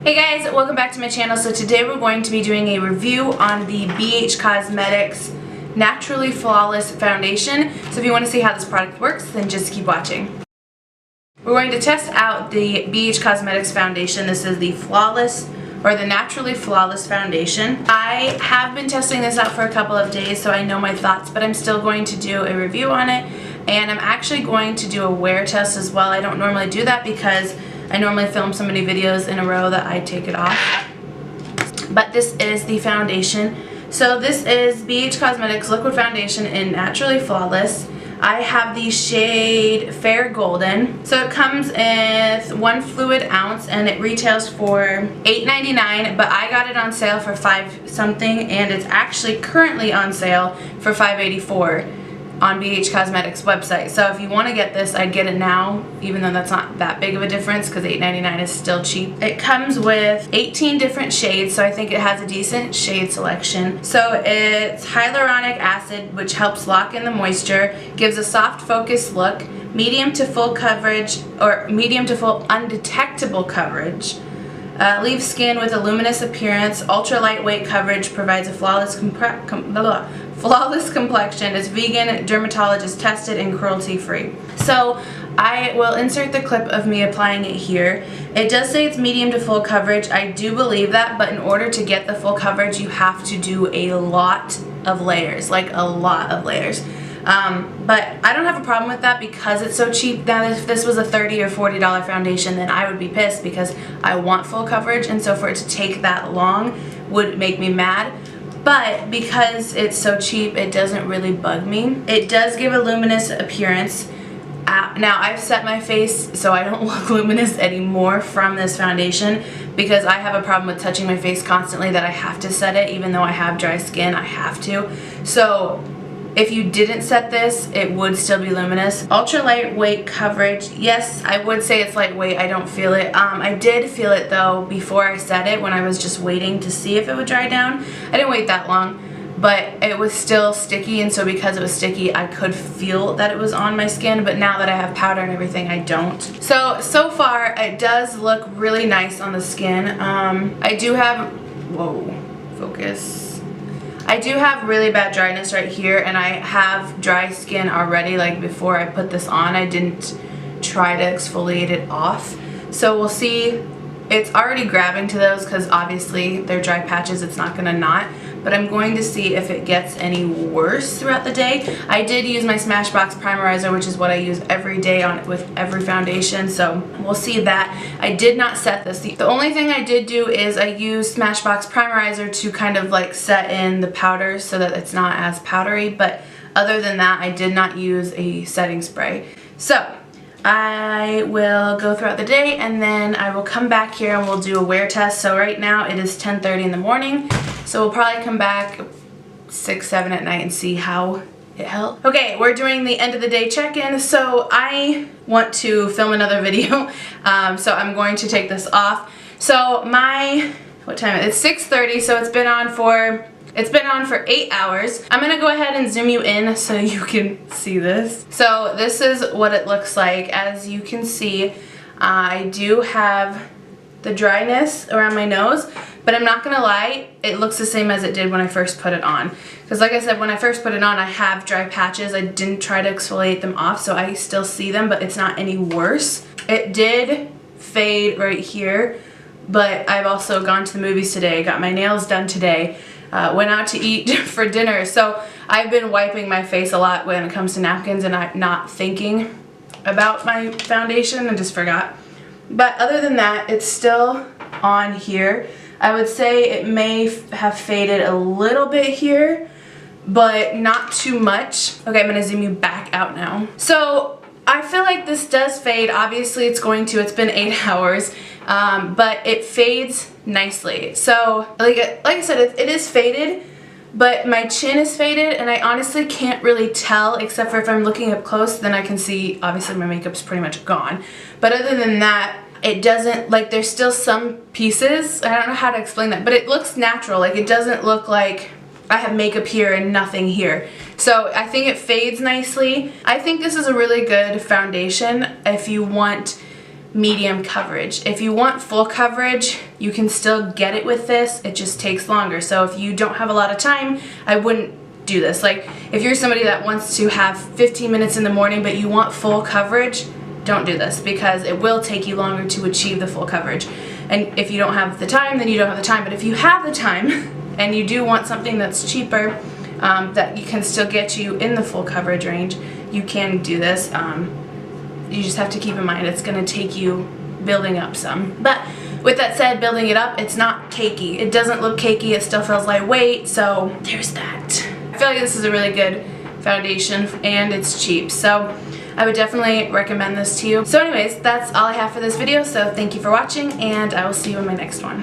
Hey guys, welcome back to my channel. So today we're going to be doing a review on the BH Cosmetics Naturally Flawless Foundation. So if you want to see how this product works, then just keep watching. We're going to test out the BH Cosmetics Foundation. This is the Flawless or the Naturally Flawless Foundation. I have been testing this out for a couple of days, so I know my thoughts, but I'm still going to do a review on it. And I'm actually going to do a wear test as well. I don't normally do that because I normally film so many videos in a row that I take it off. But this is the foundation. So this is BH Cosmetics Liquid Foundation in Naturally Flawless. I have the shade Fair Golden. So it comes with 1 fluid ounce and it retails for $8.99, but I got it on sale for $5 something, and it's actually currently on sale for $5.84 on BH Cosmetics website. So if you want to get this, I'd get it now, even though that's not that big of a difference because $8.99 is still cheap. It comes with 18 different shades, so I think it has a decent shade selection. So it's hyaluronic acid, which helps lock in the moisture, gives a soft focused look, medium to full coverage, or medium to full undetectable coverage, leaves skin with a luminous appearance, ultra lightweight coverage, provides a flawless complexion, is vegan, dermatologist tested, and cruelty free. So I will insert the clip of me applying it here. It does say it's medium to full coverage. I do believe that, but in order to get the full coverage, you have to do a lot of layers, like a lot of layers. But I don't have a problem with that because it's so cheap. Now if this was a $30 or $40 foundation, then I would be pissed because I want full coverage, and so for it to take that long would make me mad. But because it's so cheap, it doesn't really bug me. It does give a luminous appearance. Now I've set my face so I don't look luminous anymore from this foundation because I have a problem with touching my face constantly that I have to set it. Even though I have dry skin, I have to. So if you didn't set this, it would still be luminous. Ultra lightweight coverage. Yes, I would say it's lightweight. I don't feel it. I did feel it though before I set it when I was just waiting to see if it would dry down. I didn't wait that long, but it was still sticky, and so because it was sticky, I could feel that it was on my skin, but now that I have powder and everything, I don't. So far, it does look really nice on the skin. I do have, whoa, focus. I do have really bad dryness right here, and I have dry skin already. Like before I put this on, I didn't try to exfoliate it off. So we'll see. It's already grabbing to those because obviously they're dry patches. It's not going to knot. But I'm going to see if it gets any worse throughout the day. I did use my Smashbox Primerizer, which is what I use every day on with every foundation, so we'll see that. I did not set this. The only thing I did do is I used Smashbox Primerizer to kind of like set in the powder so that it's not as powdery, but other than that, I did not use a setting spray. So I will go throughout the day, and then I will come back here and we'll do a wear test. So right now it is 10:30 in the morning, so we'll probably come back 6, 7 at night and see how it held. Okay, we're doing the end of the day check-in. So I want to film another video, so I'm going to take this off. So what time is it? It's 6:30, so it's been on for 8 hours. I'm gonna go ahead and zoom you in so you can see this. So this is what it looks like. As you can see, I do have the dryness around my nose, but I'm not gonna lie, it looks the same as it did when I first put it on. Because like I said, when I first put it on, I have dry patches. I didn't try to exfoliate them off, so I still see them, but it's not any worse. It did fade right here, but I've also gone to the movies today, got my nails done today, went out to eat for dinner, so I've been wiping my face a lot when it comes to napkins, and I'm not thinking about my foundation and just forgot. But other than that, it's still on here. I would say it may have faded a little bit here, but not too much. Okay, I'm gonna zoom you back out now. So I feel like this does fade. Obviously it's going to, it's been 8 hours, but it fades nicely. So like I said, it is faded, but my chin is faded, and I honestly can't really tell, except for if I'm looking up close, then I can see obviously my makeup's pretty much gone. But other than that, it doesn't, like, there's still some pieces, I don't know how to explain that, but it looks natural. Like, it doesn't look like I have makeup here and nothing here. So I think it fades nicely. I think this is a really good foundation if you want medium coverage. If you want full coverage, you can still get it with this, it just takes longer. So if you don't have a lot of time, I wouldn't do this. Like if you're somebody that wants to have 15 minutes in the morning but you want full coverage, don't do this because it will take you longer to achieve the full coverage. And if you don't have the time, then you don't have the time. But if you have the time and you do want something that's cheaper, that you can still get you in the full coverage range, you can do this. You just have to keep in mind it's going to take you building up some. But with that said, building it up, it's not cakey. It doesn't look cakey, it still feels lightweight, so there's that. I feel like this is a really good foundation and it's cheap, so I would definitely recommend this to you. So anyways, that's all I have for this video, so thank you for watching and I will see you in my next one.